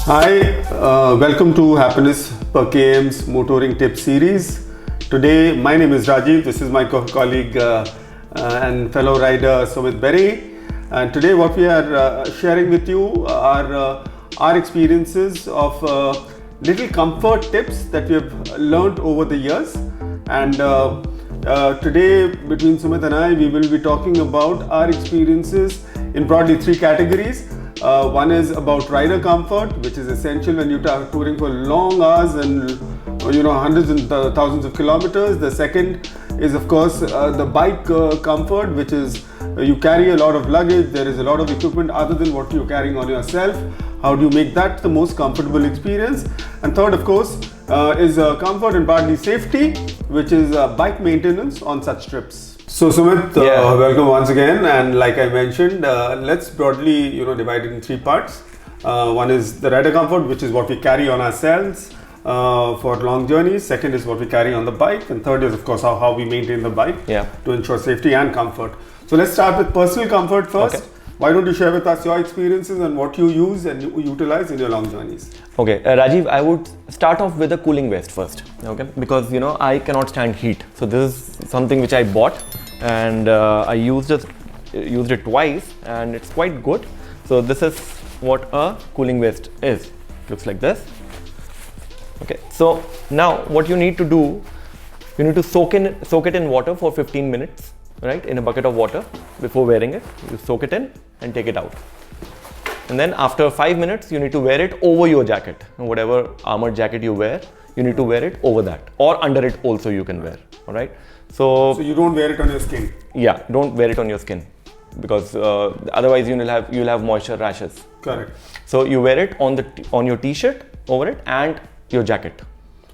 Hi, welcome to Happiness PerkM's motoring tip series. Today, my name is Rajiv. This is my colleague and fellow rider Sumit Berry. And today, what we are sharing with you are our experiences of little comfort tips that we have learned over the years. And today, between Sumit and I, we will be talking about our experiences in broadly three categories. One is about rider comfort, which is essential when you are touring for long hours and hundreds and thousands of kilometers. The second is, of course, the bike comfort, which is you carry a lot of luggage. There is a lot of equipment other than what you're carrying on yourself. How do you make that the most comfortable experience? And third, of course, is comfort and partly safety, which is bike maintenance on such trips. So Sumit, welcome once again, and like I mentioned, let's broadly divide it in three parts. One is the rider comfort, which is what we carry on ourselves for long journeys. Second is what we carry on the bike, and third is of course how we maintain the bike to ensure safety and comfort. So let's start with personal comfort first. Okay. Why don't you share with us your experiences and what you use and utilize in your long journeys? Okay, Rajiv, I would start off with a cooling vest first, okay? Because I cannot stand heat. So this is something which I bought and I used it twice and it's quite good. So this is what a cooling vest is. Looks like this. Okay, so now what you need to do, you need to soak it in water for 15 minutes. Right, in a bucket of water before wearing it. You soak it in and take it out. And then after 5 minutes, you need to wear it over your jacket. Whatever armored jacket you wear, you need to wear it over that, or under it also you can wear. All right. So you don't wear it on your skin. Yeah, don't wear it on your skin because otherwise you'll have moisture rashes. Correct. So you wear it on your t-shirt over it and your jacket.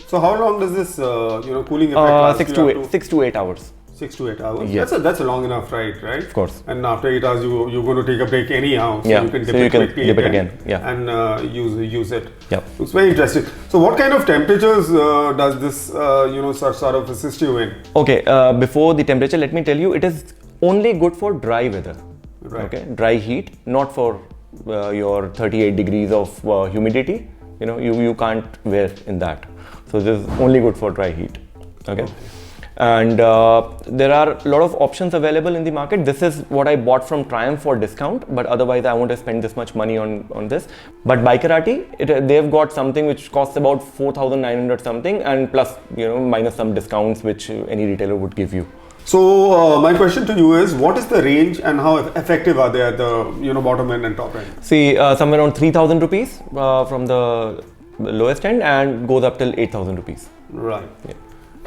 So how long does this cooling effect last? 6 to 8 hours. 6 to 8 hours. Yes. That's a long enough ride, right? Of course. And after 8 hours, you're going to take a break anyhow. So you can dip it quickly again. Yeah. And use it. Yeah. It's very interesting. So what kind of temperatures does this sort of assist you in? Okay. Before the temperature, let me tell you, it is only good for dry weather. Right. Okay. Dry heat, not for your 38 degrees of humidity. You can't wear in that. So this is only good for dry heat. Okay. And there are a lot of options available in the market. This is what I bought from Triumph for discount, but otherwise I won't have spent this much money on this. But Bikerati, they've got something which costs about 4,900 something, and plus minus some discounts which any retailer would give you. So my question to you is, what is the range and how effective are they at the bottom end and top end? See, somewhere around 3,000 rupees from the lowest end, and goes up till 8,000 rupees. Right. Yeah.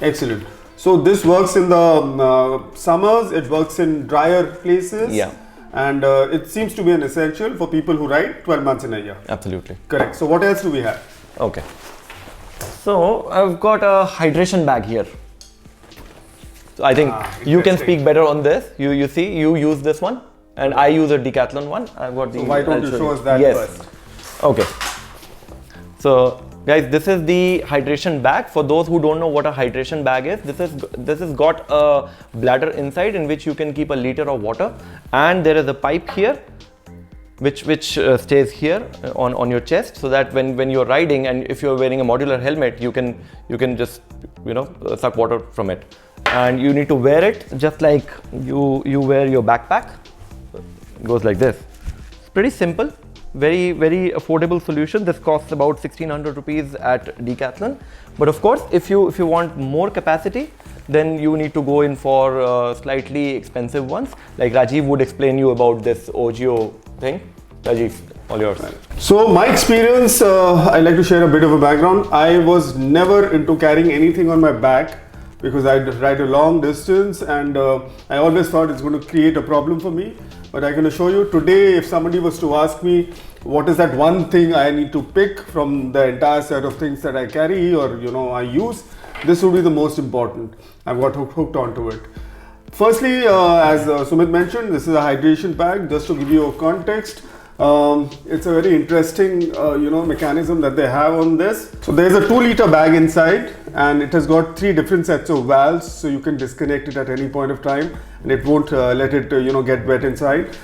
Excellent. So this works in the summers, it works in drier places. Yeah. And it seems to be an essential for people who ride 12 months in a year. Absolutely. Correct. So what else do we have? Okay. So I've got a hydration bag here. So I think you can speak better on this. You see, you use this one and I use a Decathlon one. I've got the. So why don't you show us that first? Okay. So guys, this is the hydration bag. For those who don't know what a hydration bag is, this has got a bladder inside in which you can keep a liter of water, and there is a pipe here which stays here on your chest, so that when you're riding and if you're wearing a modular helmet, you can just suck water from it. And you need to wear it just like you wear your backpack. It goes like this. It's pretty simple. Very, very affordable solution. This costs about 1,600 rupees at Decathlon. But of course, if you want more capacity, then you need to go in for slightly expensive ones. Like Rajiv would explain you about this ogio thing. Rajiv, all yours. So my experience, I'd like to share a bit of a background. I was never into carrying anything on my back because I'd ride a long distance, and I always thought it's going to create a problem for me. But I can assure you today, if somebody was to ask me what is that one thing I need to pick from the entire set of things that I carry or I use, this would be the most important. I've got hooked onto it. Firstly, as Sumit mentioned, this is a hydration bag. Just to give you a context, it's a very interesting mechanism that they have on this. So there's a 2-liter bag inside, and it has got 3 different sets of valves, so you can disconnect it at any point of time and it won't let it get wet inside.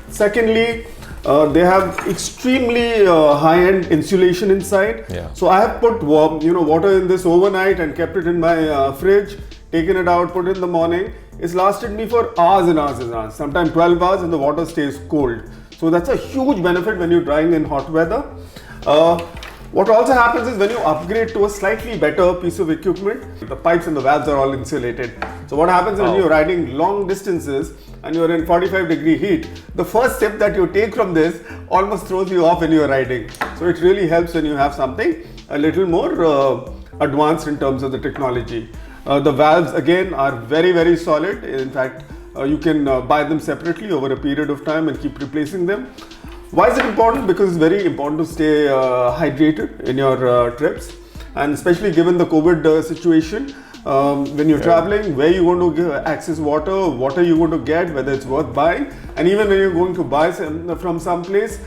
Secondly, They have extremely high-end insulation inside. Yeah. So I have put water in this overnight and kept it in my fridge, taken it out, put it in the morning. It's lasted me for hours and hours and hours, sometimes 12 hours, and the water stays cold. So that's a huge benefit when you're drying in hot weather. What also happens is when you upgrade to a slightly better piece of equipment, the pipes and the valves are all insulated. So what happens when you're riding long distances and you're in 45-degree heat, the first step that you take from this almost throws you off when you're riding. So it really helps when you have something a little more advanced in terms of the technology. The valves again are very, very solid. In fact, you can buy them separately over a period of time and keep replacing them. Why is it important? Because it's very important to stay hydrated in your trips, and especially given the COVID situation, when you're traveling, where you want to access water, what are you going to get, whether it's worth buying, and even when you're going to buy from some place,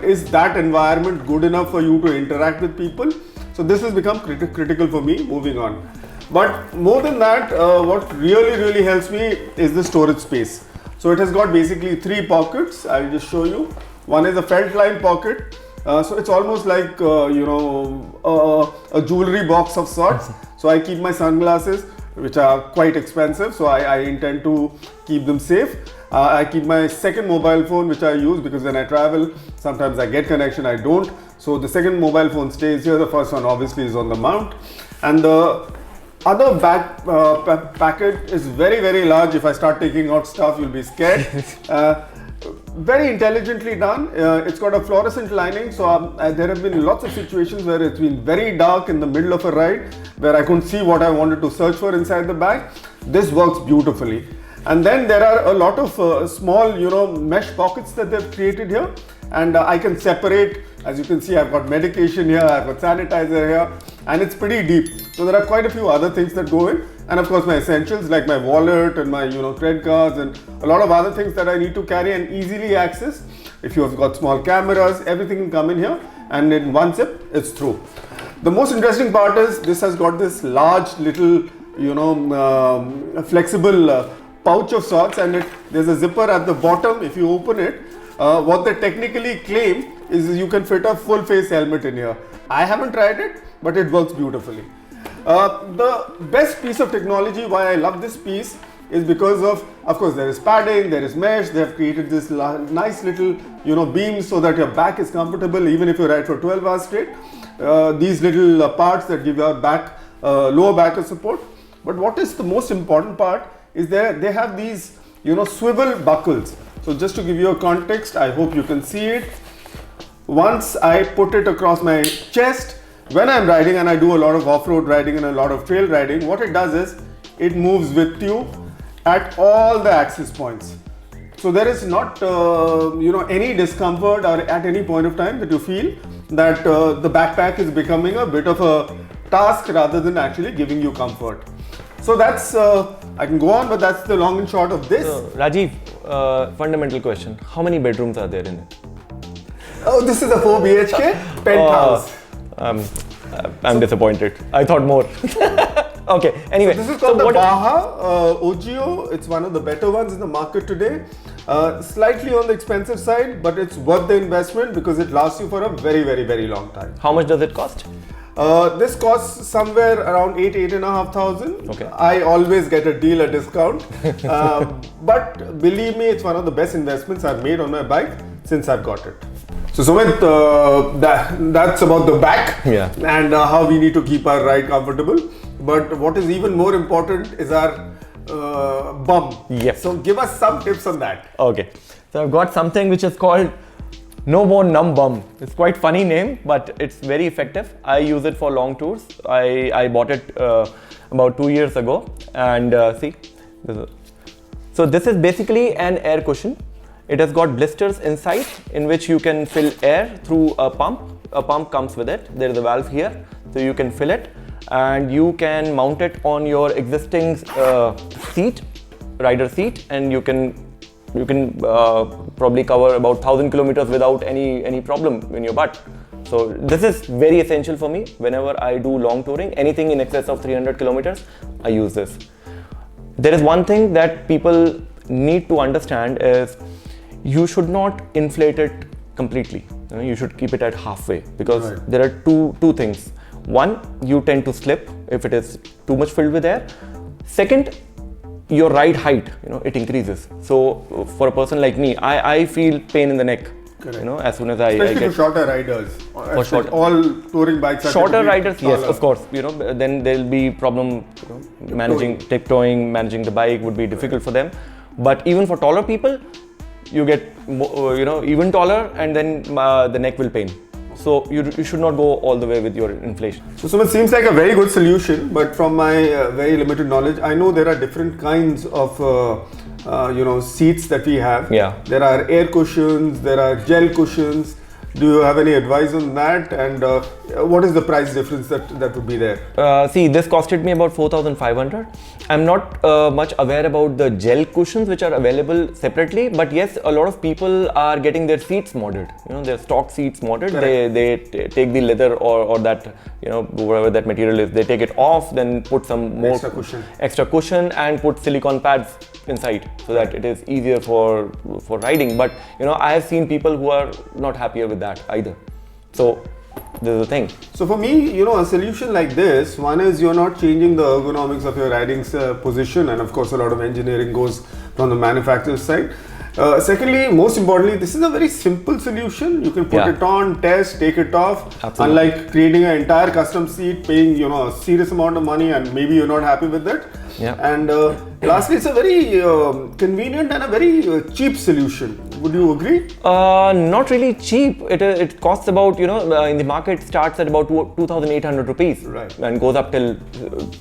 is that environment good enough for you to interact with people? So this has become critical for me moving on. But more than that, what really helps me is the storage space. So it has got basically 3 pockets. I'll just show you. One is a felt line pocket. So it's almost like a jewelry box of sorts. So I keep my sunglasses, which are quite expensive, so I intend to keep them safe. I keep my second mobile phone, which I use because when I travel, sometimes I get connection, I don't. So the second mobile phone stays here. The first one obviously is on the mount. And the other back packet is very large. If I start taking out stuff, you'll be scared. Very intelligently done. It's got a fluorescent lining, so there have been lots of situations where it's been very dark in the middle of a ride where I couldn't see what I wanted to search for inside the bag. This works beautifully. And then there are a lot of small, mesh pockets that they've created here, and I can separate. As you can see, I've got medication here, I've got sanitizer here, and it's pretty deep. So there are quite a few other things that go in, and of course my essentials like my wallet and my credit cards and a lot of other things that I need to carry and easily access. If you have got small cameras, everything can come in here, and in one zip it's through. The most interesting part is this has got this large little flexible pouch of sorts, and there's a zipper at the bottom. If you open it, what they technically claim is you can fit a full face helmet in here. I haven't tried it, but it works beautifully. The best piece of technology, why I love this piece, is because of course there is padding, there is mesh. They have created this nice little beams so that your back is comfortable even if you ride for 12 hours straight. These little parts that give your back lower back support. But what is the most important part is they have these swivel buckles. So just to give you a context, I hope you can see it. Once I put it across my chest, when I'm riding, and I do a lot of off-road riding and a lot of trail riding, what it does is it moves with you at all the access points. So there is not any discomfort or at any point of time that you feel that the backpack is becoming a bit of a task rather than actually giving you comfort. So that's I can go on, but that's the long and short of this. So, Rajiv, fundamental question: how many bedrooms are there in it? Oh, this is a 4 BHK penthouse. I'm disappointed. I thought more. Okay, anyway. So this is called the Baha Ogio. It's one of the better ones in the market today. Slightly on the expensive side, but it's worth the investment because it lasts you for a very long time. How much does it cost? This costs somewhere around 8,500. Okay. I always get a deal, a discount. But believe me, it's one of the best investments I've made on my bike since I've got it. So Sumit, that's about the back and how we need to keep our ride comfortable. But what is even more important is our bum. Yes. So give us some tips on that. Okay. So I've got something which is called No More Numb Bum. It's quite funny name, but it's very effective. I use it for long tours. I bought it about 2 years ago, and see, so this is basically an air cushion. It has got blisters inside in which you can fill air through a pump. A pump comes with it. There is a valve here, so you can fill it, and you can mount it on your existing seat, rider seat, and you can probably cover about 1,000 kilometers without any problem in your butt. So this is very essential for me whenever I do long touring. Anything in excess of 300 kilometers, I use this. There is one thing that people need to understand is you should not inflate it completely. You should keep it at halfway, because Right. there are two things. One, you tend to slip if it is too much filled with air. Second, your ride height, it increases. So for a person like me, I feel pain in the neck. Correct. As soon as I Especially get for shorter riders. For shorter- all touring bikes are shorter typically riders, yes, taller. of course. Then there'll be problem. Managing tiptoeing, managing the bike would be difficult for them. But even for taller people, you get even taller, and then the neck will pain. So you should not go all the way with your inflation. So Sumit, seems like a very good solution, but from my very limited knowledge, I know there are different kinds of seats that we have. Yeah. There are air cushions, there are gel cushions. Do you have any advice on that? And what is the price difference that would be there? See, this costed me about 4,500. I'm not much aware about the gel cushions which are available separately, but yes, a lot of people are getting their seats modded. Their stock seats modded. Correct. They take the leather or that whatever that material is. They take it off, then put some more extra cushion, and put silicone pads inside so that it is easier for riding. But I have seen people who are not happier with that either. So this is the thing. So for me, a solution like this, one is you're not changing the ergonomics of your riding position, and of course a lot of engineering goes from the manufacturer's side. Secondly, most importantly, this is a very simple solution. You can put it on, test, take it off. Absolutely. Unlike creating an entire custom seat, paying a serious amount of money, and maybe you're not happy with it. Yeah. And lastly, it's a very convenient and a very cheap solution. Would you agree? Not really cheap. It costs about, in the market starts at about 2,800 rupees. Right. And goes up till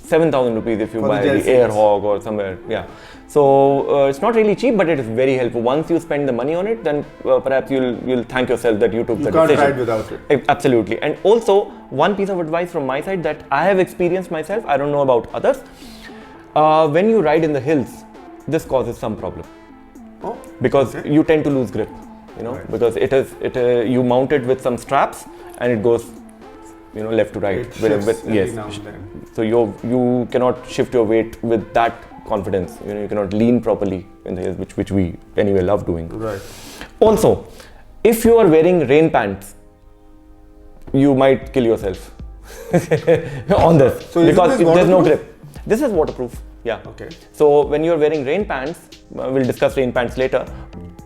7,000 rupees if you buy the the gel Air seats. Hog or somewhere. Yeah. So it's not really cheap, but it is very helpful. Once you spend the money on it, then perhaps you'll thank yourself that you took the decision. You can't ride without it. Absolutely. And also, one piece of advice from my side that I have experienced myself, I don't know about others. When you ride in the hills, this causes some problem. Oh, because okay. you tend to lose grip, Right. because you mount it with some straps and it goes, left to right. It shifts every now and then. So you cannot shift your weight with that confidence. You cannot lean properly in the hills, which we anyway love doing. Right. Also, if you are wearing rain pants, you might kill yourself on this, So because is this there's no waterproof? grip. This is waterproof. Yeah. Okay. So when you're wearing rain pants, we'll discuss rain pants later,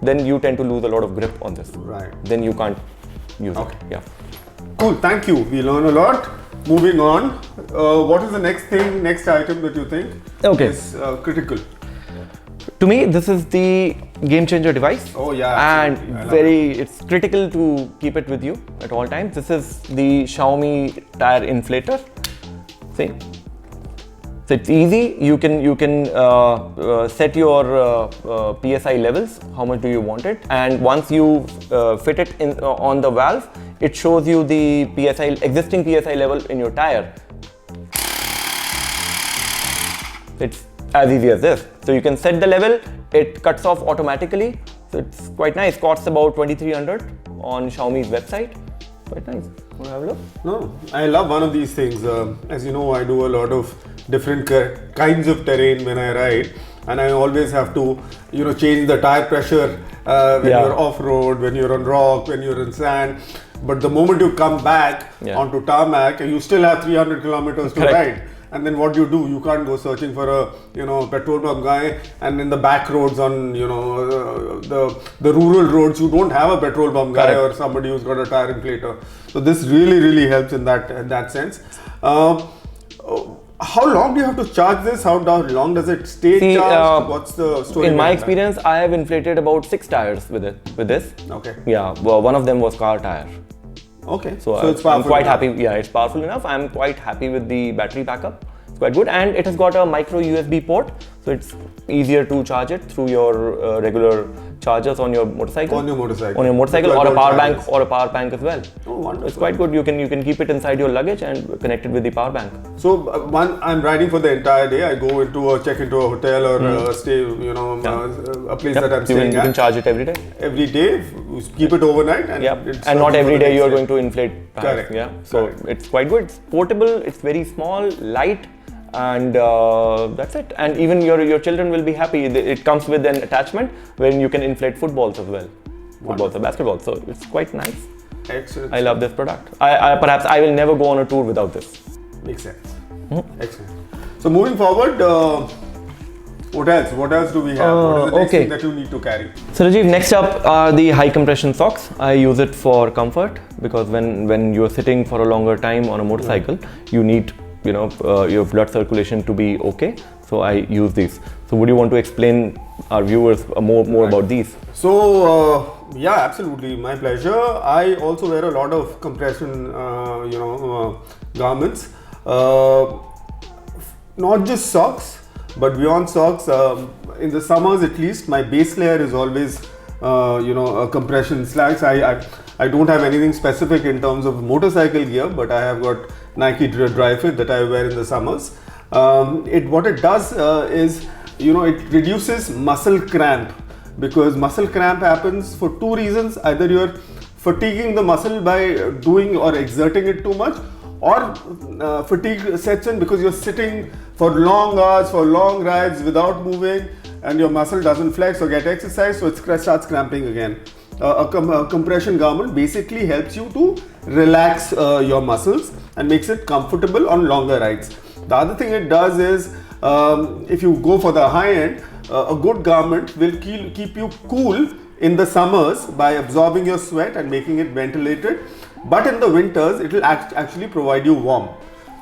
then you tend to lose a lot of grip on this. Right. Then you can't use Okay. it. Yeah. Cool, thank you. We learn a lot. Moving on, what is the next item that you think is critical? To me, this is the game changer device. Oh yeah, absolutely. I And love it's critical to keep it with you at all times. This is the Xiaomi tire inflator. See? So it's easy. You can set your PSI levels. How much do you want it? And once you fit it in on the valve, it shows you the existing PSI level in your tire. It's as easy as this. So you can set the level. It cuts off automatically. So it's quite nice. Costs about 2,300 on Xiaomi's website. Quite nice. Want to have a look? No, I love one of these things. As you know, I do a lot of different kinds of terrain when I ride, and I always have to, change the tire pressure when you're off-road, when you're on rock, when you're in sand. But the moment you come back onto tarmac, you still have 300 kilometers to ride. And then what do? You can't go searching for a petrol pump guy, and in the back roads on the rural roads you don't have a petrol pump guy or somebody who's got a tire inflator. So this really helps in that sense. How long do you have to charge this? How long does it stay charged? What's the story? In my experience, I have inflated about 6 tires with this. Okay. Yeah, well, one of them was car tire. Okay. So it's I'm quite enough. happy. Yeah, it's powerful enough. I'm quite happy with the battery backup. It's quite good, and it has got a micro USB port, so it's easier to charge it through your regular chargers on your motorcycle. On your motorcycle. On your motorcycle, or a power bank as well. Oh, wonderful. It's quite good. You can keep it inside your luggage and connect it with the power bank. So I'm riding for the entire day. I go check into a hotel or stay, a place that I'm staying You can charge it every day. Every day, keep it overnight, and and not every day you are going to inflate tires. Correct. Yeah, so it's quite good. It's portable. It's very small, light, and that's it. And even your children will be happy. It comes with an attachment when you can inflate footballs as well. footballs or basketball. So it's quite nice. Excellent. I love this product. Perhaps I will never go on a tour without this. Makes sense. Excellent. So moving forward, what else? What else do we have? What is the next thing that you need to carry? So Rajiv, next up are the high compression socks. I use it for comfort because when you're sitting for a longer time on a motorcycle, you need your blood circulation to be okay. So I use these. So would you want to explain our viewers more about these? So yeah, absolutely, my pleasure. I also wear a lot of compression, garments. Not just socks, but beyond socks. In the summers, at least, my base layer is always, a compression slacks. I don't have anything specific in terms of motorcycle gear, but I have got Nike Dry Fit that I wear in the summers. What it does is, it reduces muscle cramp, because muscle cramp happens for two reasons. Either you're fatiguing the muscle by doing or exerting it too much, or fatigue sets in because you're sitting for long hours, for long rides without moving, and your muscle doesn't flex or get exercise, so it starts cramping again. A compression garment basically helps you to relax your muscles and makes it comfortable on longer rides. The other thing it does is, if you go for the high end, a good garment will keep you cool in the summers by absorbing your sweat and making it ventilated. But in the winters, it will actually provide you warmth.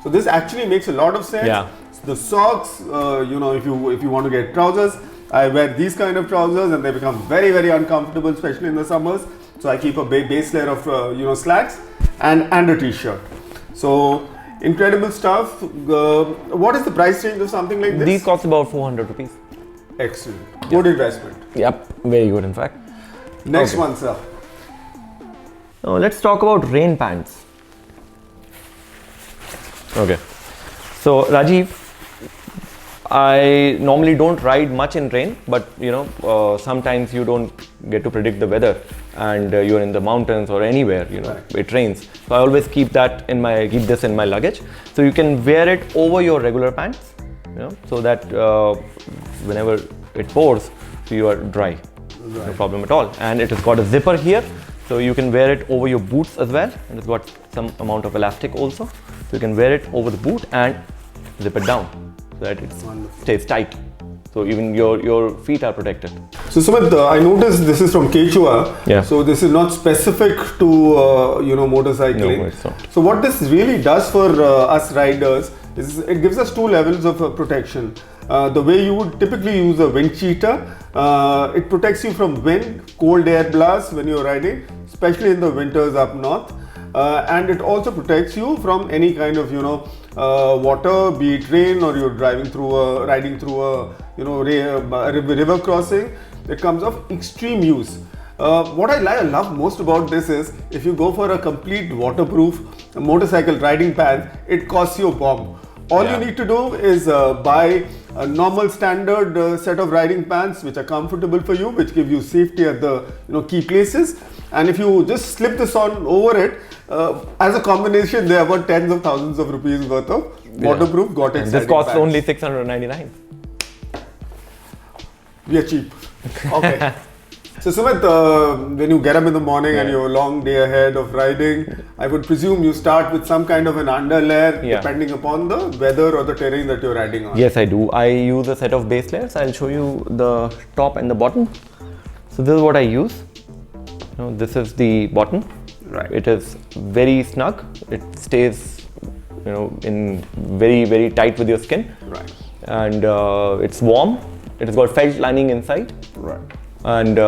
So this actually makes a lot of sense. Yeah. The socks, if you want to get trousers, I wear these kind of trousers and they become very, very uncomfortable, especially in the summers. So I keep a base layer of slacks and a t-shirt. So incredible stuff. What is the price range of something like this? These cost about 400 rupees. Excellent. Good investment. Yep, very good in fact. Next one, sir. Now let's talk about rain pants. Okay. So Rajiv, I normally don't ride much in rain, but sometimes you don't get to predict the weather, and you're in the mountains or anywhere, it rains. So I always keep this in my luggage. So you can wear it over your regular pants, so that whenever it pours, you are dry. Right. No problem at all. And it has got a zipper here, so you can wear it over your boots as well. And it's got some amount of elastic also, so you can wear it over the boot and zip it down so that it stays tight. So even your feet are protected. So Sumit, I noticed this is from Quechua. Yeah. So this is not specific to motorcycling. No, it's not. So what this really does for us riders is it gives us two levels of protection. The way you would typically use a wind cheater, it protects you from wind, cold air blasts when you're riding, especially in the winters up north. And it also protects you from any kind of water, be it rain, or you're riding through a river crossing. It comes of extreme use. What I love most about this is if you go for a complete waterproof motorcycle riding pants, it costs you a bomb. All you need to do is buy a normal standard set of riding pants which are comfortable for you, which give you safety at the key places. And if you just slip this on over it, as a combination, they are about tens of thousands of rupees worth of waterproof Gore-Tex. This costs only 699. We are cheap. Okay. So Sumit, when you get up in the morning and you have a long day ahead of riding, I would presume you start with some kind of an underlayer depending upon the weather or the terrain that you're riding on. Yes, I do. I use a set of base layers. I'll show you the top and the bottom. So this is what I use. This is the bottom. Right. It is very snug. It stays, in very, very tight with your skin. Right. And it's warm. It has got felt lining inside. Right. And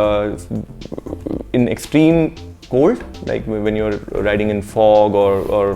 in extreme cold, like when you're riding in fog or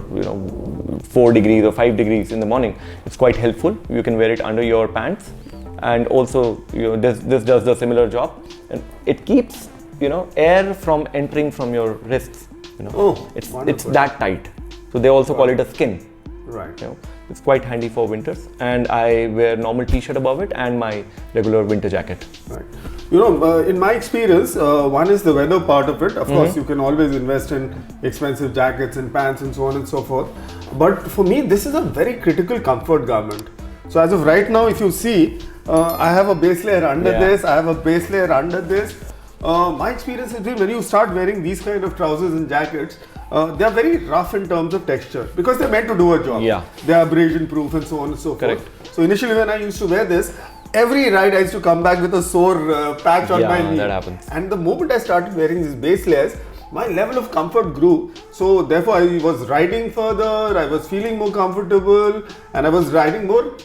4 degrees or 5 degrees in the morning, it's quite helpful. You can wear it under your pants, and also this does the similar job, and it keeps air from entering from your wrists. It's that tight. So they also call it a skin. Right. It's quite handy for winters, and I wear normal t-shirt above it and my regular winter jacket. Right. In my experience, one is the weather part of it. Of course, you can always invest in expensive jackets and pants and so on and so forth. But for me, this is a very critical comfort garment. So as of right now, if you see, I have a base layer under this, I have a base layer under this. My experience has been when you start wearing these kind of trousers and jackets, they are very rough in terms of texture because they're meant to do a job. Yeah. They are abrasion proof and so on and so Correct. forth. So initially when I used to wear this, every ride I used to come back with a sore patch on my knee. That happens. And the moment I started wearing these base layers, my level of comfort grew. So therefore I was riding further, I was feeling more comfortable, and I was riding more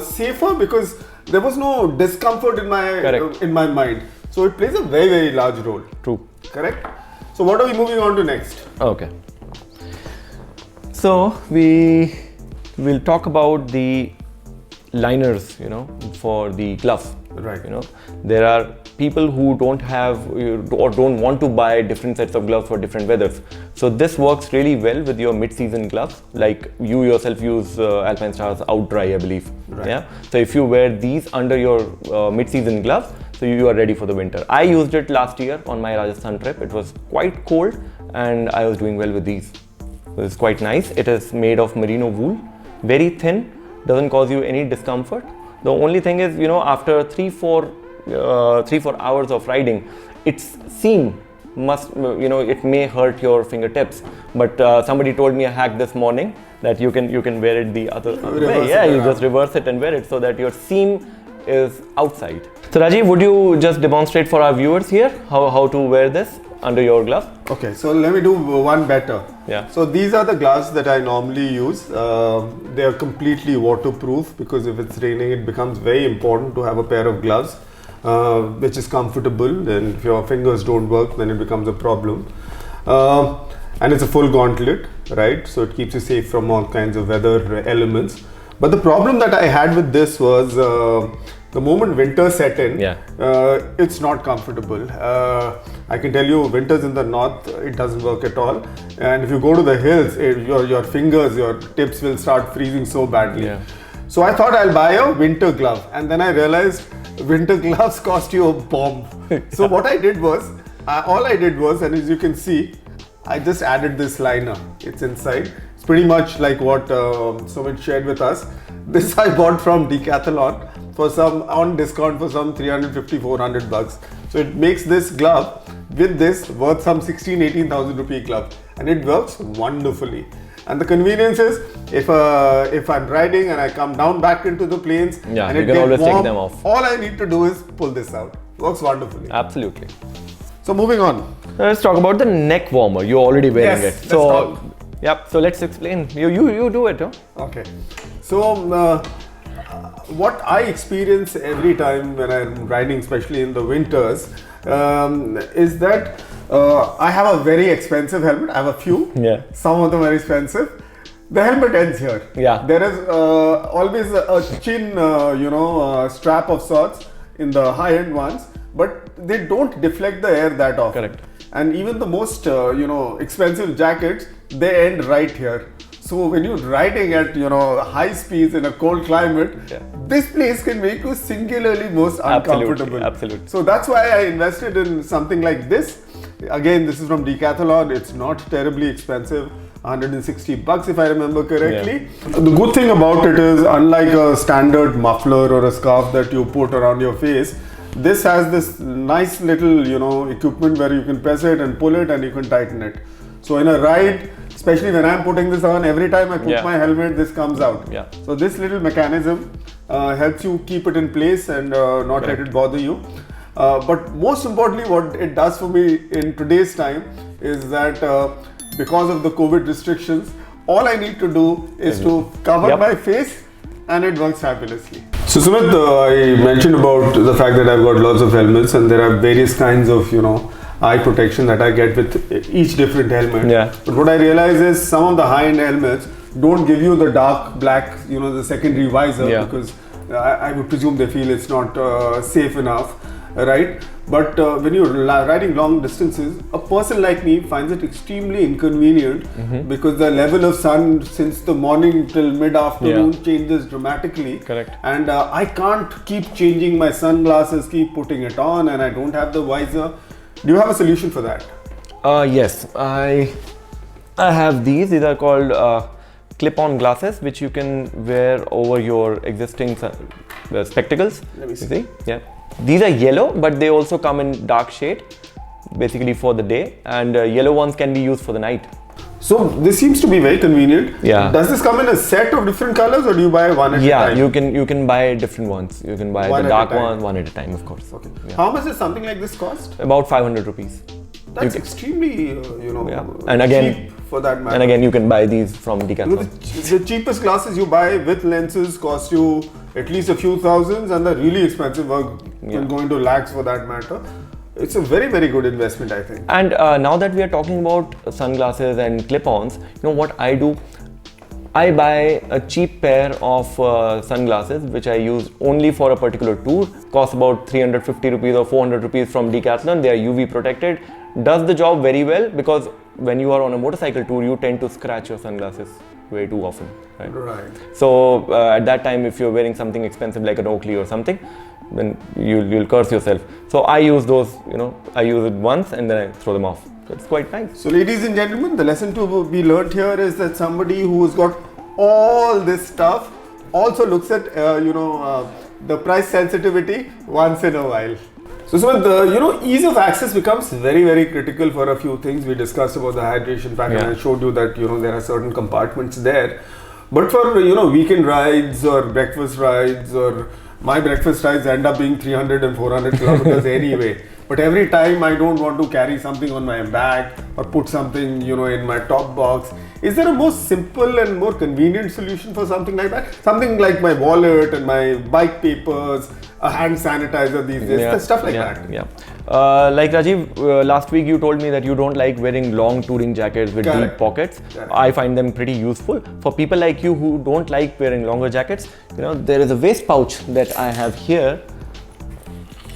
safer because there was no discomfort in my mind. So it plays a very, very large role. True. Correct? So what are we moving on to next? Okay. So we will talk about the liners, for the gloves. Right. There are people who don't have or don't want to buy different sets of gloves for different weathers. So this works really well with your mid-season gloves. Like you yourself use Alpine Stars Outdry, I believe. Right. Yeah. So if you wear these under your mid-season gloves, so you are ready for the winter. I used it last year on my Rajasthan trip. It was quite cold and I was doing well with these. It's quite nice. It is made of merino wool, very thin, doesn't cause you any discomfort. The only thing is, after 3-4 hours of riding, its seam must, it may hurt your fingertips. But somebody told me a hack this morning that you can wear it the other way. Yeah, you just reverse it and wear it so that your seam is outside. So Rajiv, would you just demonstrate for our viewers here how to wear this under your glove? Okay, so let me do one better. Yeah. So these are the gloves that I normally use. They are completely waterproof because if it's raining, it becomes very important to have a pair of gloves which is comfortable. And if your fingers don't work, then it becomes a problem. And it's a full gauntlet, right? So it keeps you safe from all kinds of weather elements. But the problem that I had with this was the moment winter set in, it's not comfortable. I can tell you, winters in the north, it doesn't work at all. And if you go to the hills, your fingers, your tips will start freezing so badly. Yeah. So I thought I'll buy a winter glove, and then I realized winter gloves cost you a bomb. So what I did was, and as you can see, I just added this liner. It's inside. It's pretty much like what Sumit shared with us. This I bought from Decathlon for some on discount for some 350-400 bucks. So it makes this glove with this worth some 16,000-18,000 rupee glove, and it works wonderfully. And the convenience is if I'm riding and I come down back into the planes, and you can always take them off. All I need to do is pull this out. Works wonderfully. Absolutely. So moving on. Let's talk about the neck warmer. You're already wearing it. Let's So talk. yep. So let's explain. You do it, huh? Okay. So what I experience every time when I'm riding, especially in the winters, is that I have a very expensive helmet. I have a few. Yeah. Some of them are expensive. The helmet ends here. Yeah. There is always a chin, strap of sorts in the high-end ones, but they don't deflect the air that often. Correct. And even the most, expensive jackets, they end right here. So when you're riding at, high speeds in a cold climate, this place can make you singularly most uncomfortable. Absolutely. So that's why I invested in something like this. Again, this is from Decathlon. It's not terribly expensive. 160 bucks if I remember correctly. Yeah. The good thing about it is, unlike a standard muffler or a scarf that you put around your face, this has this nice little, equipment where you can press it and pull it and you can tighten it. So in a ride, especially when I'm putting this on, every time I put my helmet, this comes out. Yeah. So this little mechanism helps you keep it in place and not let it bother you. But most importantly, what it does for me in today's time is that because of the COVID restrictions, all I need to do is to cover my face and it works fabulously. So Sumit, I mentioned about the fact that I've got lots of helmets and there are various kinds of, eye protection that I get with each different helmet. Yeah. But what I realize is some of the high-end helmets don't give you the dark black, the secondary visor because I would presume they feel it's not safe enough, right? But when you're riding long distances, a person like me finds it extremely inconvenient because the level of sun since the morning till mid-afternoon changes dramatically. Correct. And I can't keep changing my sunglasses, keep putting it on, and I don't have the visor. Do you have a solution for that? Yes, I have these. These are called clip-on glasses, which you can wear over your existing spectacles. Let me see. Yeah. These are yellow, but they also come in dark shade, basically for the day, and yellow ones can be used for the night. So this seems to be very convenient. Yeah. Does this come in a set of different colors, or do you buy one at a time? Yeah, you can buy different ones. You can buy One the at a dark time. one at a time, of course. Okay. Yeah. How much does something like this cost? About 500 rupees. That's extremely, And again, cheap for that matter. And again, you can buy these from Decathlon. The cheapest glasses you buy with lenses cost you at least a few thousands, and the really expensive can go into lakhs for that matter. It's a very, very good investment, I think. And now that we are talking about sunglasses and clip-ons, you know what I do? I buy a cheap pair of sunglasses which I use only for a particular tour. Cost about 350 rupees or 400 rupees from Decathlon. They are UV protected. Does the job very well, because when you are on a motorcycle tour, you tend to scratch your sunglasses way too often. Right. So at that time, if you're wearing something expensive like an Oakley or something, then you'll curse yourself. So I use those, I use it once and then I throw them off. So it's quite nice. So ladies and gentlemen, the lesson to be learned here is that somebody who's got all this stuff also looks at the price sensitivity once in a while. So Sumit, ease of access becomes very, very critical for a few things. We discussed about the hydration pack, and I showed you that there are certain compartments there. But for weekend rides or breakfast rides, or my breakfast rides end up being 300 and 400 kilometers anyway. But every time I don't want to carry something on my back or put something in my top box. Is there a more simple and more convenient solution for something like that? Something like my wallet and my bike papers, a hand sanitizer these days, stuff like that. Yeah. Like Rajiv, last week you told me that you don't like wearing long touring jackets with deep pockets. I find them pretty useful. For people like you who don't like wearing longer jackets, there is a waist pouch that I have here.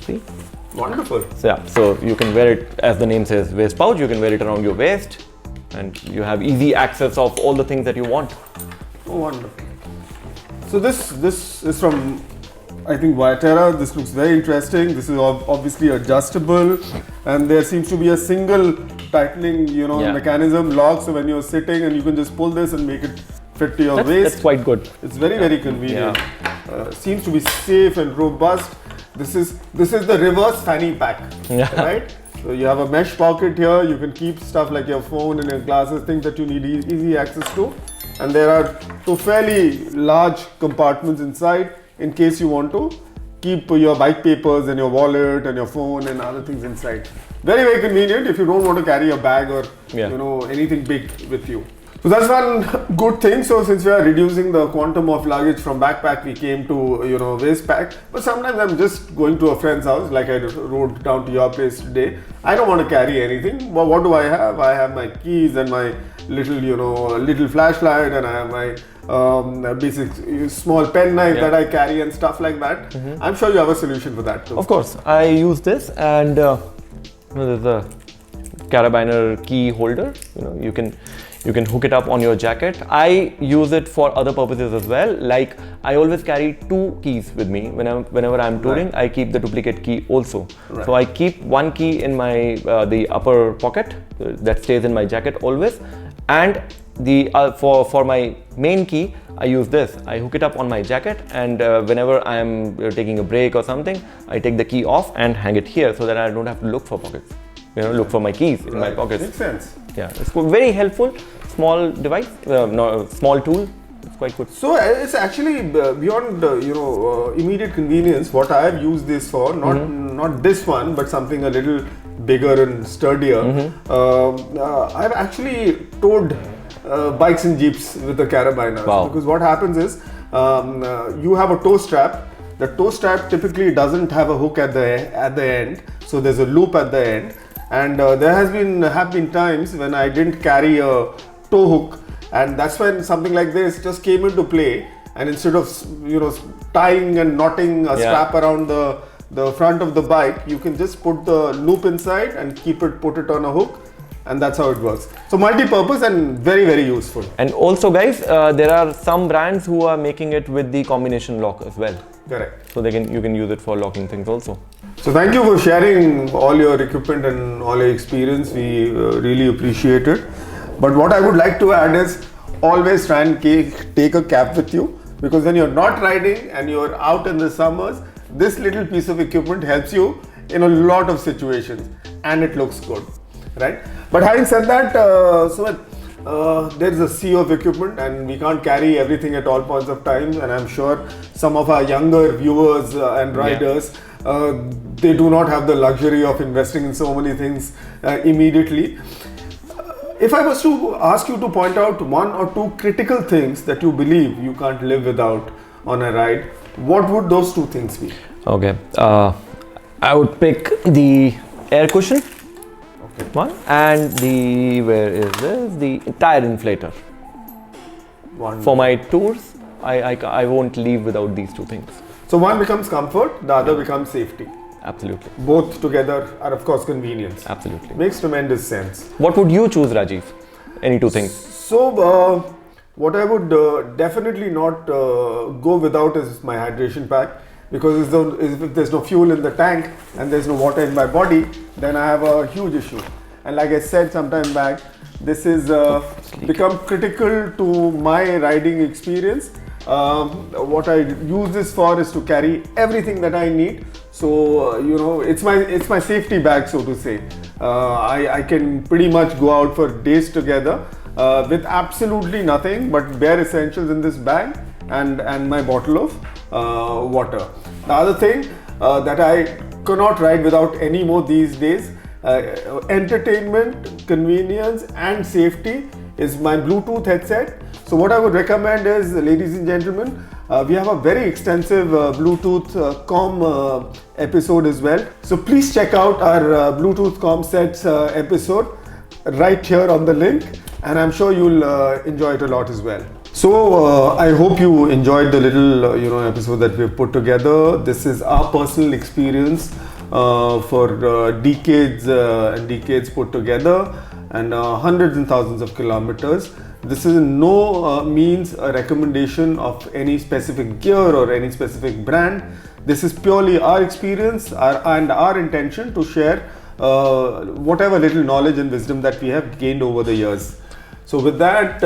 See? Wonderful. So you can wear it, as the name says, waist pouch. You can wear it around your waist, and you have easy access of all the things that you want. Oh, wonderful. So this is from, I think, Yatra. This looks very interesting. This is obviously adjustable, and there seems to be a single tightening, mechanism lock. So when you're sitting, and you can just pull this and make it fit to your waist. That's quite good. It's very, very convenient. Seems to be safe and robust. This is the reverse fanny pack, right? So you have a mesh pocket here. You can keep stuff like your phone and your glasses, things that you need easy access to. And there are two fairly large compartments inside in case you want to keep your bike papers and your wallet and your phone and other things inside. Very, very convenient if you don't want to carry a bag or anything big with you. So that's one good thing. So since we are reducing the quantum of luggage from backpack, we came to waist pack. But sometimes I'm just going to a friend's house, like I rode down to your place today. I don't want to carry anything. But what do I have? I have my keys and my little flashlight, and I have my basic small pen knife that I carry and stuff like that. I'm sure you have a solution for that too. Of course, I use this, and there's a carabiner key holder. You can hook it up on your jacket. I use it for other purposes as well. Like I always carry two keys with me whenever I'm touring. I keep the duplicate key also. So I keep one key in my the upper pocket that stays in my jacket always, and the for my main key I use this. I hook it up on my jacket, and whenever I am taking a break or something, I take the key off and hang it here so that I don't have to look for pockets. Look for my keys in my pockets. Makes sense. Yeah, it's very helpful. Small device, small tool. It's quite good. So it's actually beyond immediate convenience. What I have used this for, not this one, but something a little bigger and sturdier. I've actually towed bikes and jeeps with the carabiner. Wow. Because what happens is you have a tow strap. The tow strap typically doesn't have a hook at the end, so there's a loop at the end. And there have been times when I didn't carry a tow hook, and that's when something like this just came into play. And instead of tying and knotting a strap around the front of the bike, you can just put the loop inside and put it on a hook, and that's how it works. So multi-purpose and very, very useful. And also guys, there are some brands who are making it with the combination lock as well. Correct. So you can use it for locking things also. So thank you for sharing all your equipment and all your experience. We really appreciate it. But what I would like to add is always try and take a cap with you, because when you're not riding and you're out in the summers, this little piece of equipment helps you in a lot of situations, and it looks good, right? But having said that, Sumit, there's a sea of equipment and we can't carry everything at all points of time, and I'm sure some of our younger viewers and riders, they do not have the luxury of investing in so many things immediately. If I was to ask you to point out one or two critical things that you believe you can't live without on a ride, what would those two things be? Okay, I would pick the air cushion, one, and the, where is this, the tire inflator. One. For my tours, I won't leave without these two things. So one becomes comfort, the other becomes safety. Absolutely. Both together are of course convenience. Absolutely. Makes tremendous sense. What would you choose, Rajiv? Any two things? So what I would definitely not go without is my hydration pack, because if there's no fuel in the tank and there's no water in my body, then I have a huge issue. And like I said some time back, this is become critical to my riding experience. What I use this for is to carry everything that I need. So you know, it's my safety bag, so to say. I can pretty much go out for days together with absolutely nothing but bare essentials in this bag and my bottle of water. The other thing that I cannot ride without anymore these days, entertainment, convenience and safety, is my Bluetooth headset. So what I would recommend is, ladies and gentlemen, we have a very extensive Bluetooth comm episode as well. So please check out our Bluetooth comm sets episode right here on the link, and I'm sure you'll enjoy it a lot as well. So I hope you enjoyed the little episode that we've put together. This is our personal experience for decades and decades put together, and hundreds and thousands of kilometers. This is in no means a recommendation of any specific gear or any specific brand. This is purely our experience and our intention to share whatever little knowledge and wisdom that we have gained over the years. So with that,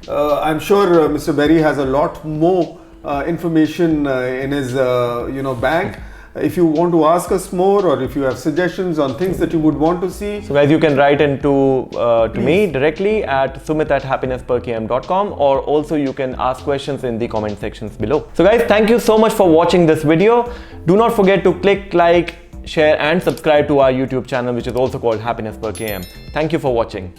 I'm sure Mr. Berry has a lot more information in his bag. If you want to ask us more, or if you have suggestions on things that you would want to see, so guys, you can write into to me directly at sumit@happinessperkm.com, or also you can ask questions in the comment sections below. So guys, thank you so much for watching this video. Do not forget to click like, share and subscribe to our YouTube channel, which is also called Happiness Per KM. Thank you for watching.